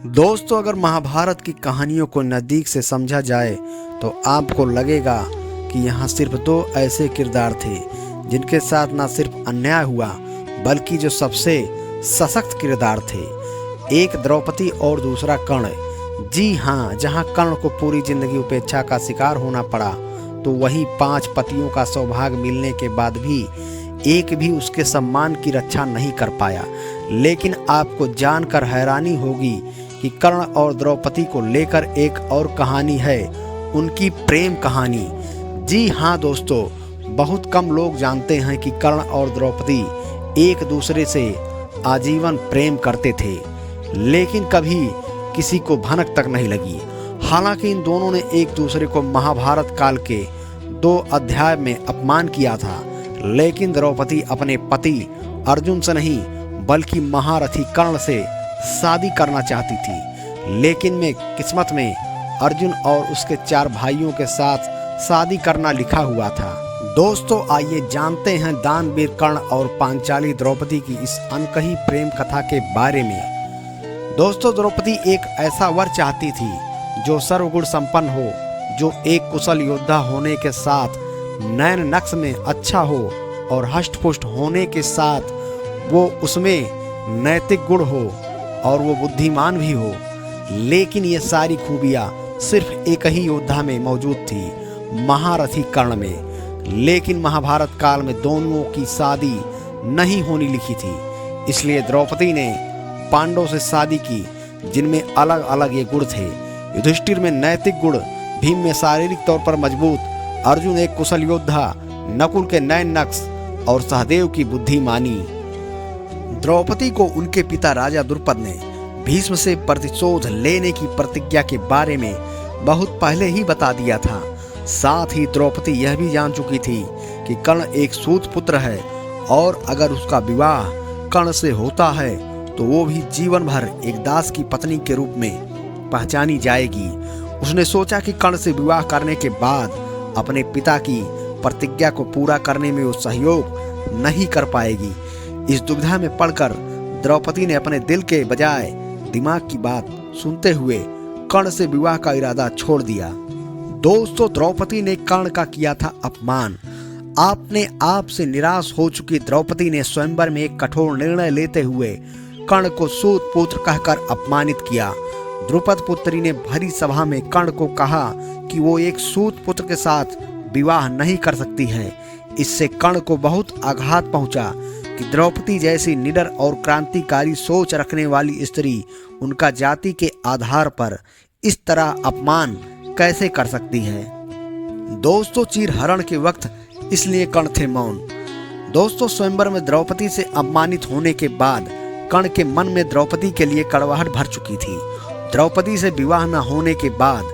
दोस्तों, अगर महाभारत की कहानियों को नज़दीक से समझा जाए तो आपको लगेगा कि यहाँ सिर्फ दो ऐसे किरदार थे जिनके साथ न सिर्फ अन्याय हुआ बल्कि जो सबसे सशक्त किरदार थे। एक द्रौपदी और दूसरा कर्ण। जी हाँ, जहाँ कर्ण को पूरी जिंदगी उपेक्षा का शिकार होना पड़ा तो वहीं 5 पतियों का सौभाग्य मिलने के बाद भी एक भी उसके सम्मान की रक्षा नहीं कर पाया। लेकिन आपको जानकर हैरानी होगी कि कर्ण और द्रौपदी को लेकर एक और कहानी है, उनकी प्रेम कहानी। जी हाँ दोस्तों, बहुत कम लोग जानते हैं कि कर्ण और द्रौपदी एक दूसरे से आजीवन प्रेम करते थे, लेकिन कभी किसी को भनक तक नहीं लगी। हालांकि इन दोनों ने एक दूसरे को महाभारत काल के 2 अध्याय में अपमान किया था, लेकिन द्रौपदी अपने पति अर्जुन से नहीं बल्कि महारथी कर्ण से शादी करना चाहती थी। लेकिन में किस्मत में अर्जुन और उसके 4 भाइयों के साथ शादी करना लिखा हुआ था। दोस्तों, आइए जानते हैं दानवीर कर्ण और पांचाली द्रौपदी की इस अनकही प्रेम कथा के बारे में। दोस्तों, द्रौपदी एक ऐसा वर चाहती थी जो सर्वगुण संपन्न हो, जो एक कुशल योद्धा होने के साथ नयन नक्श में अच्छा हो और हष्टपुष्ट होने के साथ वो उसमें नैतिक गुण हो और वो बुद्धिमान भी हो। लेकिन ये सारी खूबियाँ सिर्फ एक ही योद्धा में मौजूद थी, महारथी कर्ण में। लेकिन महाभारत काल में दोनों की शादी नहीं होनी लिखी थी, इसलिए द्रौपदी ने पांडवों से शादी की जिनमें अलग अलग ये गुण थे। युधिष्ठिर में नैतिक गुण, भीम में शारीरिक तौर पर मजबूत, अर्जुन एक कुशल योद्धा, नकुल के नयन नक्श और सहदेव की बुद्धिमानी। द्रौपदी को उनके पिता राजा द्रुपद ने भीष्म से प्रतिशोध लेने की प्रतिज्ञा के बारे में बहुत पहले ही बता दिया था। साथ ही द्रौपदी यह भी जान चुकी थी कि कर्ण एक सूत पुत्र है और अगर उसका विवाह कर्ण से होता है तो वो भी जीवन भर एक दास की पत्नी के रूप में पहचानी जाएगी। उसने सोचा कि कर्ण से विवाह करने के बाद अपने पिता की प्रतिज्ञा को पूरा करने में वो सहयोग नहीं कर पाएगी। इस दुविधा में पड़कर द्रौपदी ने अपने दिल के बजाय दिमाग की बात सुनते हुए कर्ण से विवाह का इरादा छोड़ दिया। दोस्तों, द्रौपदी ने कर्ण का किया था अपमान। अपने आप से निराश हो चुकी द्रौपदी ने स्वयंवर में एक कठोर निर्णय लेते हुए कर्ण को सूत पुत्र कहकर अपमानित किया। द्रुपद पुत्री ने भरी सभा में कर्ण को कहा कि वो एक सूत पुत्र के साथ विवाह नहीं कर सकती है। इससे कर्ण को बहुत आघात पहुंचा कि द्रौपदी जैसी निडर और क्रांतिकारी सोच रखने वाली स्त्री उनका जाति के आधार पर इस तरह अपमान कैसे कर सकती है। दोस्तों, चीरहरण के वक्त इसलिए कर्ण थे मौन। दोस्तों, स्वयंवर में द्रौपदी से अपमानित होने के बाद कर्ण के मन में द्रौपदी के लिए कड़वाहट भर चुकी थी। द्रौपदी से विवाह न होने के बाद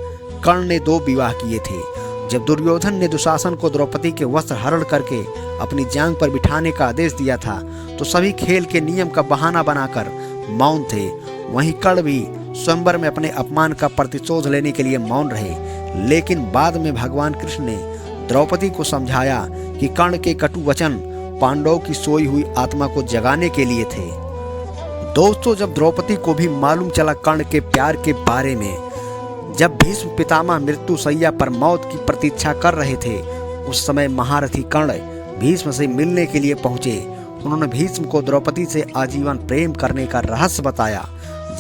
कर्ण ने 2 विवाह किए थे। जब दुर्योधन ने दुशासन को द्रौपदी के वस्त्र हरण करके अपनी जांघ पर बिठाने का आदेश दिया था तो सभी खेल के नियम का बहाना बनाकर मौन थे। वहीं कर्ण भी स्वयंवर में अपने अपमान का प्रतिशोध लेने के लिए मौन रहे। लेकिन बाद में भगवान कृष्ण ने द्रौपदी को समझाया कि कर्ण के कटु वचन पांडवों की सोई हुई आत्मा को जगाने के लिए थे। दोस्तों, जब द्रौपदी को भी मालूम चला कर्ण के प्यार के बारे में, जब भीष्म पितामह मृत्यु शैया पर मौत की प्रतीक्षा कर रहे थे, उस समय महारथी कर्ण भीष्म से मिलने के लिए पहुंचे। उन्होंने भीष्म को द्रौपदी से आजीवन प्रेम करने का रहस्य बताया।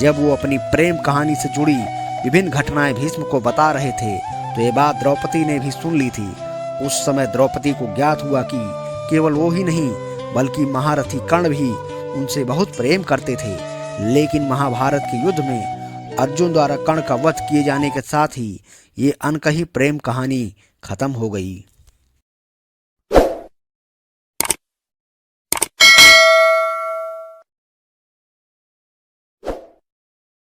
जब वो अपनी प्रेम कहानी से जुड़ी विभिन्न घटनाएं भीष्म को बता रहे थे तो ये बात द्रौपदी ने भी सुन ली थी। उस समय द्रौपदी को ज्ञात हुआ कि केवल वो ही नहीं बल्कि महारथी कर्ण भी उनसे बहुत प्रेम करते थे। लेकिन महाभारत के युद्ध में अर्जुन द्वारा कर्ण का वध किए जाने के साथ ही ये अनकही प्रेम कहानी खत्म हो गई।